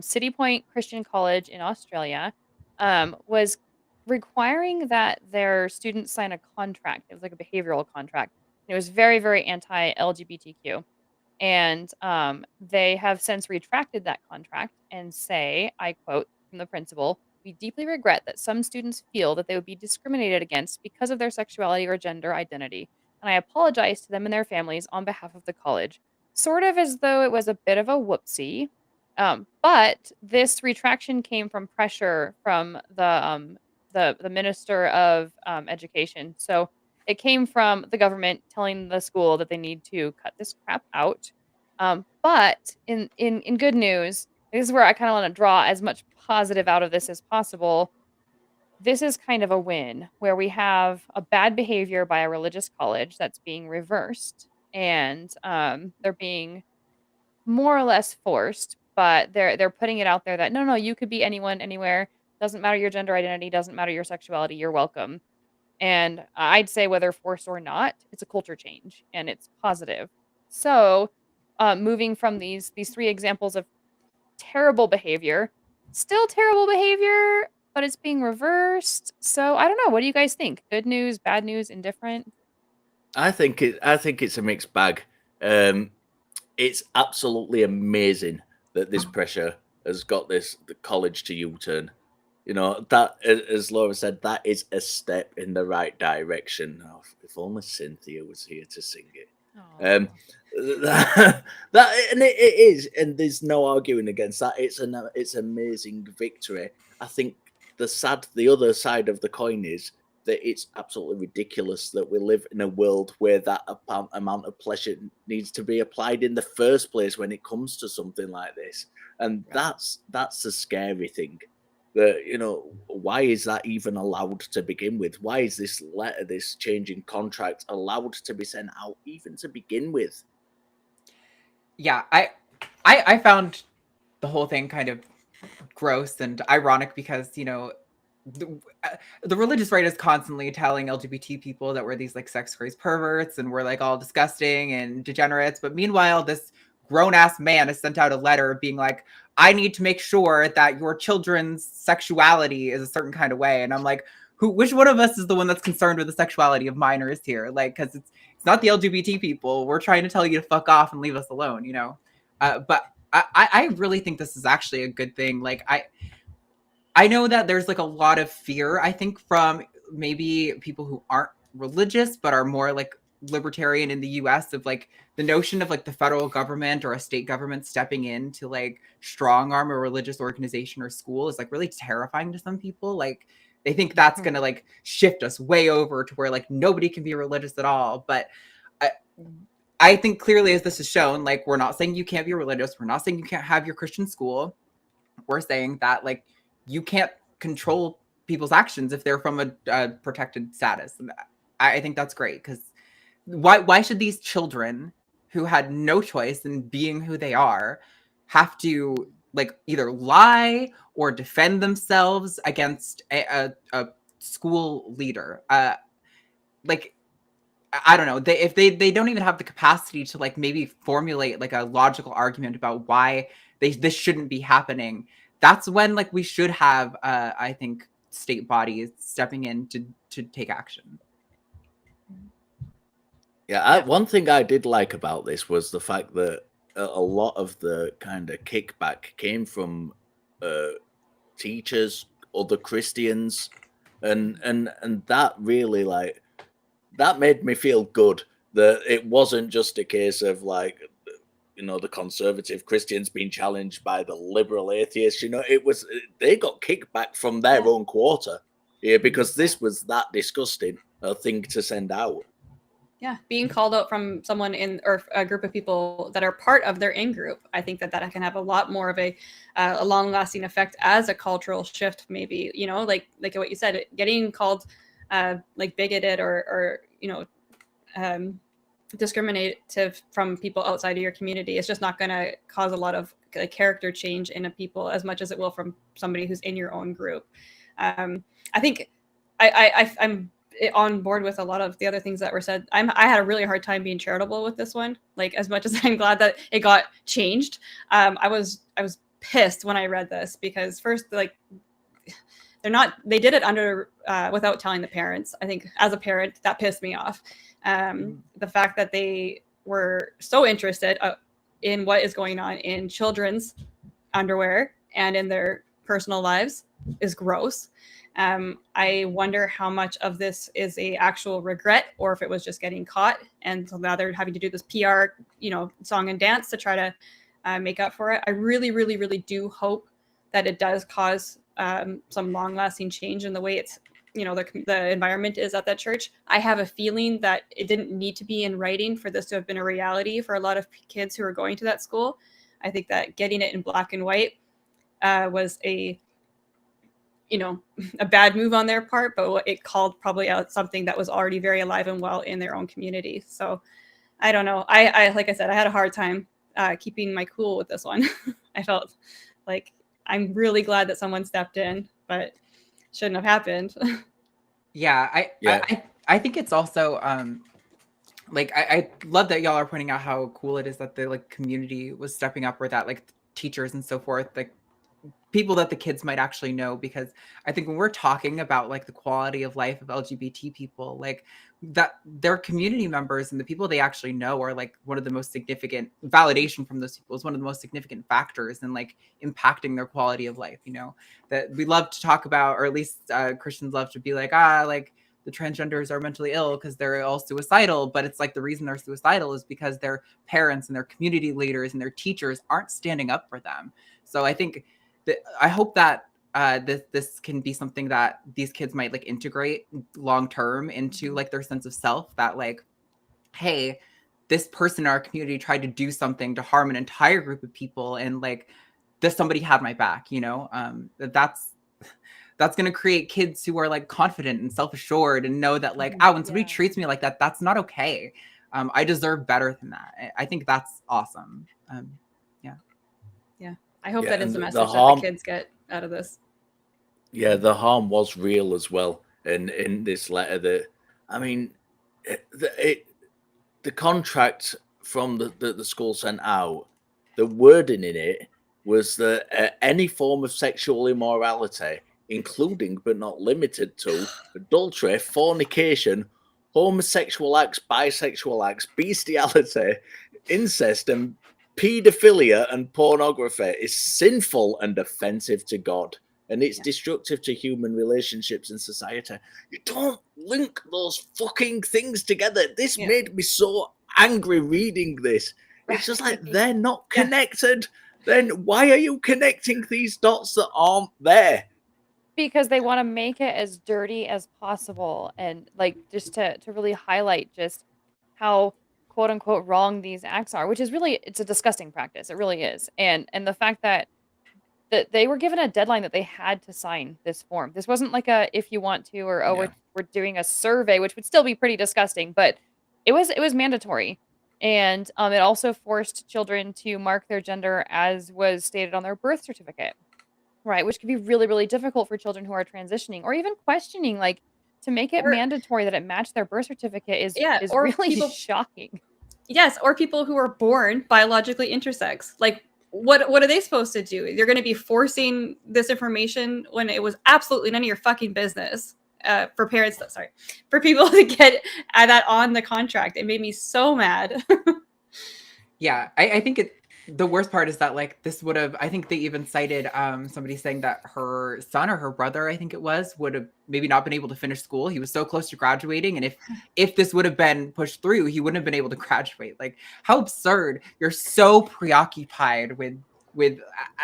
City Point Christian College in Australia was requiring that their students sign a contract. It was like a behavioral contract. It was very, very anti-LGBTQ. And they have since retracted that contract and say, I quote from the principal, "We deeply regret that some students feel that they would be discriminated against because of their sexuality or gender identity. And I apologize to them and their families on behalf of the college." Sort of as though it was a bit of a whoopsie. But this retraction came from pressure from the minister of education. So it came from the government telling the school that they need to cut this crap out. But in good news, this is where I kind of want to draw as much positive out of this as possible. This is kind of a win where we have a bad behavior by a religious college that's being reversed, and they're being more or less forced, but they're putting it out there that no, you could be anyone, anywhere. Doesn't matter your gender identity, doesn't matter your sexuality, you're welcome. And I'd say whether forced or not, it's a culture change and it's positive. So, moving from these three examples of terrible behavior, still terrible behavior, but it's being reversed. So I don't know. What do you guys think? Good news, bad news, indifferent? I think it's a mixed bag. It's absolutely amazing that this pressure has got the college to U-turn. You know, that, as Laura said, that is a step in the right direction. Oh, if only Cynthia was here to sing it. Aw. That and it is, and there's no arguing against that. It's amazing victory. I think the other side of the coin is that it's absolutely ridiculous that we live in a world where that amount of pleasure needs to be applied in the first place when it comes to something like this, and that's the scary thing. That, you know, why is that even allowed to begin with? Why is this letter, this change in contract, allowed to be sent out even to begin with? Yeah, I found the whole thing kind of gross and ironic because, you know, the religious right is constantly telling LGBT people that we're these like sex crazed perverts and we're like all disgusting and degenerates. But meanwhile, this grown ass man has sent out a letter being like, I need to make sure that your children's sexuality is a certain kind of way. And I'm like, which one of us is the one that's concerned with the sexuality of minors here? Like, because it's not the LGBT people. We're trying to tell you to fuck off and leave us alone, you know? But I really think this is actually a good thing. Like, I know that there's like a lot of fear, I think, from maybe people who aren't religious, but are more like libertarian in the US, of like the notion of like the federal government or a state government stepping in to like strong arm a religious organization or school is like really terrifying to some people. Like they think that's going to like shift us way over to where like nobody can be religious at all. But I think clearly, as this is shown, like we're not saying you can't be religious. We're not saying you can't have your Christian school. We're saying that like you can't control people's actions if they're from a protected status. And I think that's great, because why should these children who had no choice in being who they are have to like either lie or defend themselves against a school leader? Like, I don't know. If they don't even have the capacity to like maybe formulate like a logical argument about why this shouldn't be happening, that's when like we should have I think state bodies stepping in to take action. Yeah, one thing I did like about this was the fact that a lot of the kind of kickback came from teachers, other Christians, and that really like that made me feel good that it wasn't just a case of like, you know, the conservative Christians being challenged by the liberal atheists. You know, they got kickback from their own quarter here because this was that disgusting a thing to send out. Yeah, being called out from someone in or a group of people that are part of their in-group, I think that can have a lot more of a long-lasting effect as a cultural shift. Maybe, you know, like what you said, getting called like bigoted or you know discriminative from people outside of your community is just not going to cause a lot of like, character change in a people as much as it will from somebody who's in your own group. I think I'm on board with a lot of the other things that were said. I had a really hard time being charitable with this one. Like, as much as I'm glad that it got changed, I was pissed when I read this, because first, like, they did it under without telling the parents. I think as a parent, that pissed me off. The fact that they were so interested in what is going on in children's underwear and in their personal lives is gross. I wonder how much of this is a actual regret, or if it was just getting caught, and so now they're having to do this PR, song and dance to try to make up for it. I really, really, really do hope that it does cause some long-lasting change in the way it's, the environment is at that church. I have a feeling that it didn't need to be in writing for this to have been a reality for a lot of kids who are going to that school. I think that getting it in black and white was a bad move on their part, but it called probably out something that was already very alive and well in their own community. So I don't know. I like I said, I had a hard time keeping my cool with this one. I felt like I'm really glad that someone stepped in, but shouldn't have happened. I think it's also I love that y'all are pointing out how cool it is that the community was stepping up, or that teachers and so forth, people that the kids might actually know, because I think when we're talking about the quality of life of LGBT people, that their community members and the people they actually know are one of the most significant validation from those people is one of the most significant factors in impacting their quality of life. That we love to talk about, or at least Christians love to be the transgenders are mentally ill because they're all suicidal, but it's the reason they're suicidal is because their parents and their community leaders and their teachers aren't standing up for them. So I think I hope that this can be something that these kids might integrate long term into their sense of self, that hey, this person in our community tried to do something to harm an entire group of people, and does somebody have my back? That's going to create kids who are confident and self-assured and know that when somebody treats me like that, that's not okay. I deserve better than that. I think that's awesome. I hope that is the message that the kids get out of this. Yeah, the harm was real as well. And in this letter, the contract from the school sent out, the wording in it was that any form of sexual immorality, including but not limited to adultery, fornication, homosexual acts, bisexual acts, bestiality, incest, and pedophilia and pornography is sinful and offensive to God, and it's destructive to human relationships and society. You don't link those fucking things together. This made me so angry reading this. It's just they're not connected. Then why are you connecting these dots that aren't there? Because they want to make it as dirty as possible, and just to really highlight just how quote unquote wrong these acts are, which is really, it's a disgusting practice. It really is. And the fact that they were given a deadline that they had to sign this form. This wasn't a if you want to, or we're doing a survey, which would still be pretty disgusting, but it was mandatory. And it also forced children to mark their gender as was stated on their birth certificate. Right, which could be really, really difficult for children who are transitioning or even questioning, to make it mandatory that it match their birth certificate is really shocking. Yes, or people who are born biologically intersex. What are they supposed to do? You're going to be forcing this information when it was absolutely none of your fucking business for parents. For people to get that on the contract. It made me so mad. I think the worst part is that this would have, I think they even cited somebody saying that her son or her brother, I think it was, would have maybe not been able to finish school. He was so close to graduating, and if this would have been pushed through, he wouldn't have been able to graduate. How absurd. You're so preoccupied with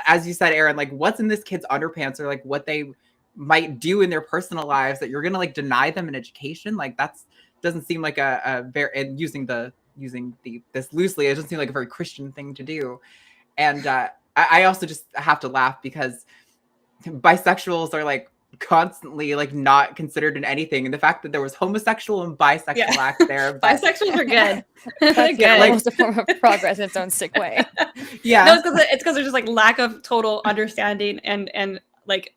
as you said, Erin, what's in this kid's underpants, or what they might do in their personal lives, that you're gonna deny them an education. That's doesn't seem like a very, and using this loosely, it doesn't seem like a very Christian thing to do. And I also just have to laugh because bisexuals are constantly not considered in anything, and the fact that there was homosexual and bisexual acts there. Bisexuals are good. That's good. Almost a form of progress in its own sick way. No, it's because there's just lack of total understanding and like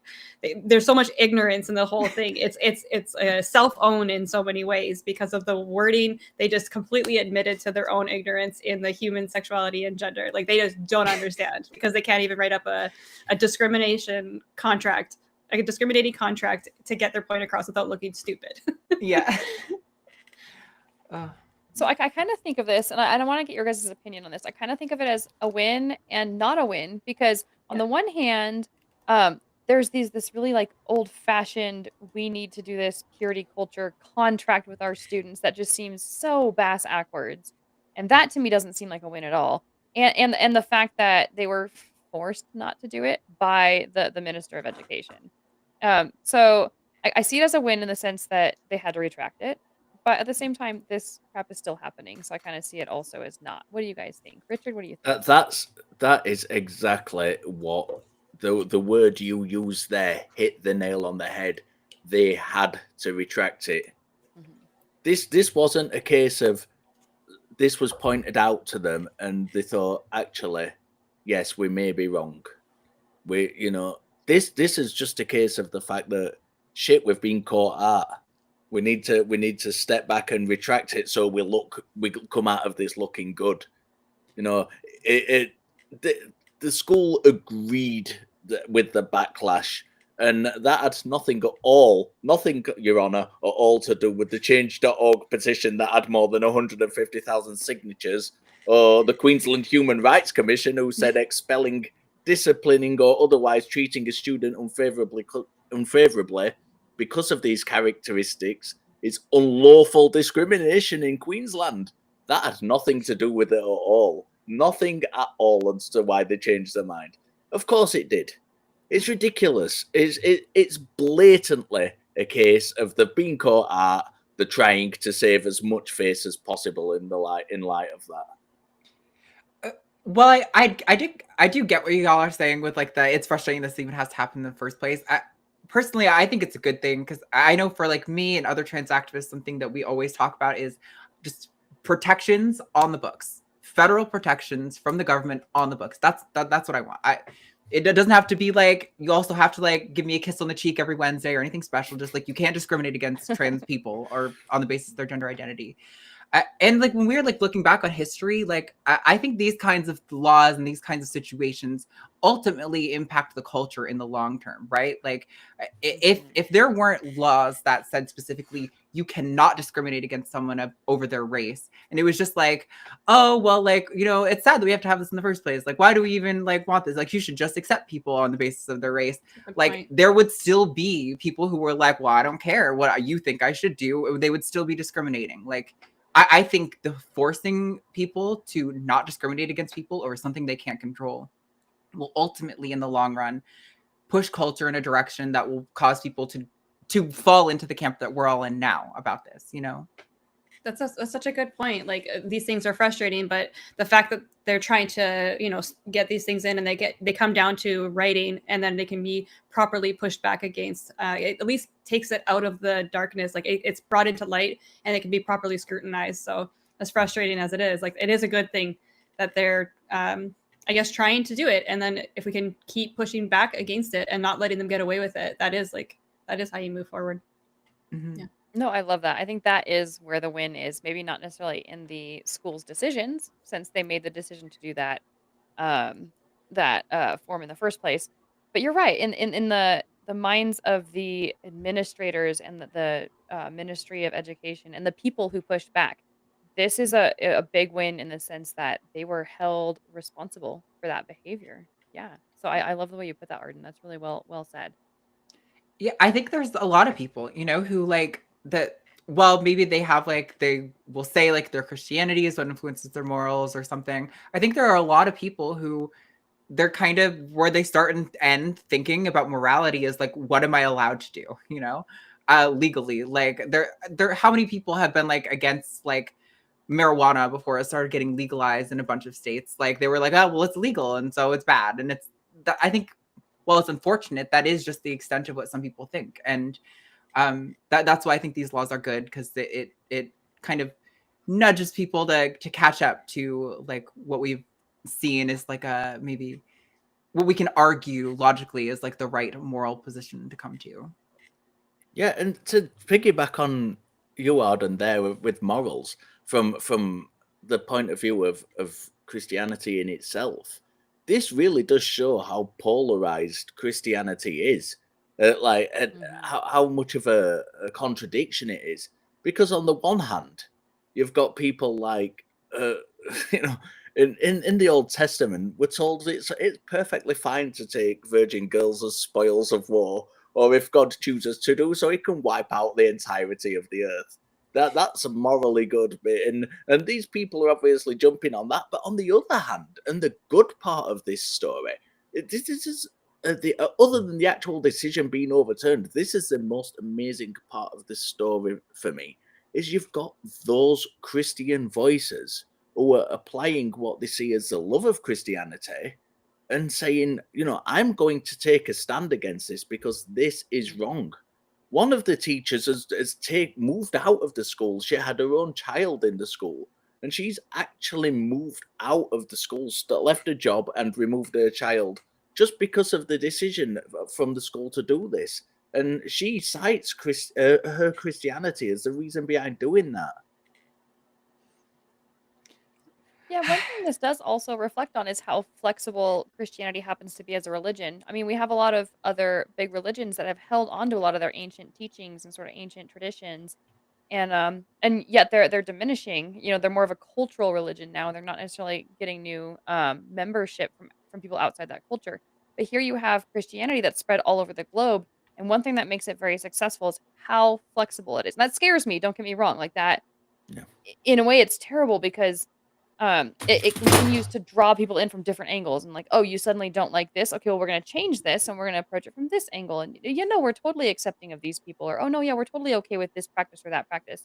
there's so much ignorance in the whole thing. It's self-owned in so many ways because of the wording. They just completely admitted to their own ignorance in the human sexuality and gender. Like they just don't understand because they can't even write up a discrimination contract, like a discriminating contract, to get their point across without looking stupid. Yeah. So I kind of think of this, and I want to get your guys' opinion on this. I kind of think of it as a win and not a win, because on the one hand, there's this really like old-fashioned, we need to do this purity culture contract with our students that just seems so bass backwards, and that to me doesn't seem like a win at all. And the fact that they were forced not to do it by the Minister of Education. So I see it as a win in the sense that they had to retract it. But at the same time, this crap is still happening, so I kind of see it also as not. What do you guys think, Richard? What do you think? That is exactly what the word you used there hit the nail on the head. They had to retract it. Mm-hmm. This wasn't a case of this was pointed out to them and they thought, actually, yes, we may be wrong. This is just a case of the fact that shit, we've been caught out. We need to step back and retract it so we come out of this looking good. The school agreed with the backlash, and that had nothing, Your Honour, at all to do with the Change.org petition that had more than 150,000 signatures, or the Queensland Human Rights Commission, who said expelling, disciplining, or otherwise treating a student unfavourably because of these characteristics is unlawful discrimination in Queensland. That had nothing to do with it at all. Nothing at all as to why they changed their mind. Of course it did. It's ridiculous. It's blatantly a case of they've been caught out, they're trying to save as much face as possible in light of that. Well, I do get what you all are saying with like it's frustrating this even has to happen in the first place. Personally, I think it's a good thing because I know for like me and other trans activists, something that we always talk about is just protections on the books, federal protections from the government on the books. That's what I want. It doesn't have to be like, you also have to like give me a kiss on the cheek every Wednesday or anything special. Just like, you can't discriminate against trans people or on the basis of their gender identity. And like when we're like looking back on history, like I think these kinds of laws and these kinds of situations ultimately impact the culture in the long term, right? Like if there weren't laws that said specifically you cannot discriminate against someone over their race, and it was just like, oh well, like it's sad that we have to have this in the first place. Like why do we even like want this? Like you should just accept people on the basis of their race. Like there would still be people who were like, well, I don't care what you think I should do. They would still be discriminating. Like I think the forcing people to not discriminate against people over something they can't control will ultimately, in the long run, push culture in a direction that will cause people to fall into the camp that we're all in now about this, That's such a good point. Like these things are frustrating, but the fact that they're trying to, get these things in and they come down to writing and then they can be properly pushed back against, it at least takes it out of the darkness. Like it's brought into light and it can be properly scrutinized. So as frustrating as it is, like it is a good thing that they're, I guess, trying to do it. And then if we can keep pushing back against it and not letting them get away with it, that is how you move forward. Mm-hmm. Yeah. No, I love that. I think that is where the win is. Maybe not necessarily in the school's decisions, since they made the decision to do that form in the first place. But you're right. In the minds of the administrators and the Ministry of Education and the people who pushed back, this is a big win in the sense that they were held responsible for that behavior. Yeah. So I love the way you put that, Arden. That's really well said. Yeah, I think there's a lot of people, who like that. Well, maybe they have like, they will say like their Christianity is what influences their morals or something. I think there are a lot of people who they're kind of where they start and end thinking about morality is like, what am I allowed to do? Legally, like there, how many people have been like against like marijuana before it started getting legalized in a bunch of states? Like they were like, oh, well, it's legal. And so it's bad. And I think, well, it's unfortunate. That is just the extent of what some people think. And that's why I think these laws are good, because it kind of nudges people to catch up to like what we've seen is like a maybe what we can argue logically is like the right moral position to come to. Yeah, and to piggyback on you, Arden, there with morals, from the point of view of Christianity in itself, this really does show how polarized Christianity is, and how much of a contradiction it is. Because on the one hand, you've got people like, you know, in the Old Testament, we're told it's perfectly fine to take virgin girls as spoils of war, or if God chooses to do so, he can wipe out the entirety of the earth. That's a morally good bit, and these people are obviously jumping on that. But on the other hand, and the good part of this story, this is other than the actual decision being overturned, this is the most amazing part of this story for me. Is you've got those Christian voices who are applying what they see as the love of Christianity and saying, you know, I'm going to take a stand against this because this is wrong. One of the teachers has moved out of the school. She had her own child in the school, and she's actually moved out of the school, left her job and removed her child just because of the decision from the school to do this. And she cites her Christianity as the reason behind doing that. Yeah, one thing this does also reflect on is how flexible Christianity happens to be as a religion. I mean, we have a lot of other big religions that have held on to a lot of their ancient teachings and sort of ancient traditions, and yet they're diminishing. You know, they're more of a cultural religion now. They're not necessarily getting new membership from people outside that culture. But here you have Christianity that's spread all over the globe, and one thing that makes it very successful is how flexible it is. And that scares me. Don't get me wrong. Like that, Yeah. in a way, it's terrible because it continues to draw people in from different angles and like, oh, you suddenly don't like this. Okay, well, we're going to change this and we're going to approach it from this angle. And you know, we're totally accepting of these people, or oh no, yeah, we're totally okay with this practice or that practice.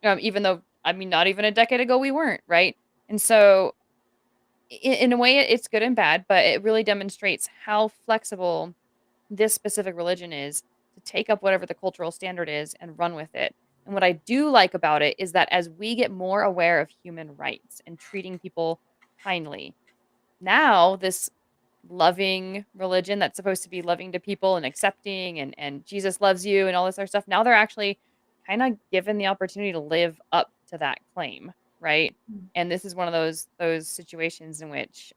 Even though, I mean, not even a decade ago we weren't, right? And so in a way it's good and bad, but it really demonstrates how flexible this specific religion is to take up whatever the cultural standard is and run with it. And what I do like about it is that as we get more aware of human rights and treating people kindly, now this loving religion that's supposed to be loving to people and accepting and Jesus loves you and all this other stuff, now they're actually kind of given the opportunity to live up to that claim, right? And this is one of those situations in which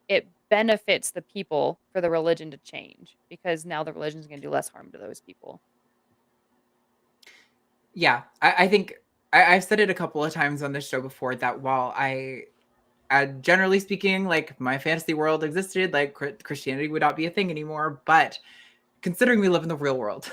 it benefits the people for the religion to change because now the religion is going to do less harm to those people. Yeah, I think I've said it a couple of times on this show before that while generally speaking, like if my fantasy world existed, like Christianity would not be a thing anymore. But considering we live in the real world,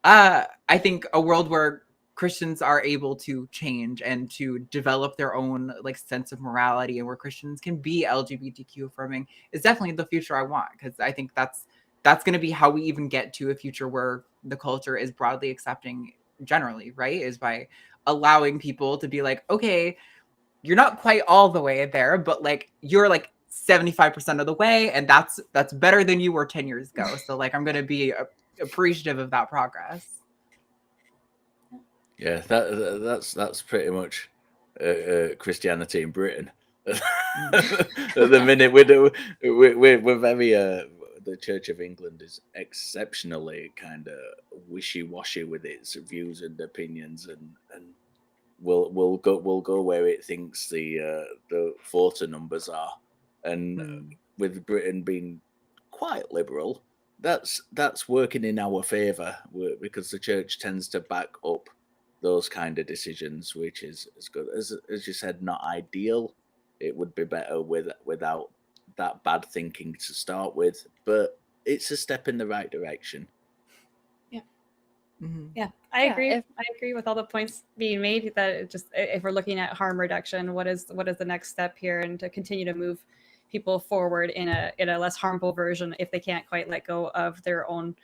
I think a world where Christians are able to change and to develop their own like sense of morality and where Christians can be LGBTQ affirming is definitely the future I want, because I think that's going to be how we even get to a future where the culture is broadly accepting generally, right? Is by allowing people to be like, okay, you're not quite all the way there, but like you're like 75% of the way, and that's better than you were 10 years ago. So like I'm going to be appreciative of that progress. Yeah, that's pretty much Christianity in Britain. At the minute, we're very the Church of England is exceptionally kind of wishy-washy with its views and opinions, and will go where it thinks the voter numbers are, and with Britain being quite liberal, that's working in our favour because the church tends to back up those kind of decisions, which is as good as you said, not ideal. It would be better without that bad thinking to start with, but it's a step in the right direction. Yeah, I agree. I agree with all the points being made. That it just, if we're looking at harm reduction, what is the next step here, and to continue to move people forward in a less harmful version if they can't quite let go of their own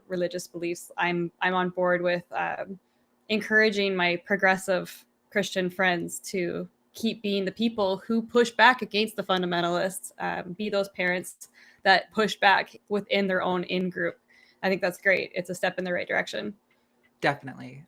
religious beliefs. I'm on board with encouraging my progressive Christian friends to keep being the people who push back against the fundamentalists, be those parents that push back within their own in-group. I think that's great. It's a step in the right direction. Definitely.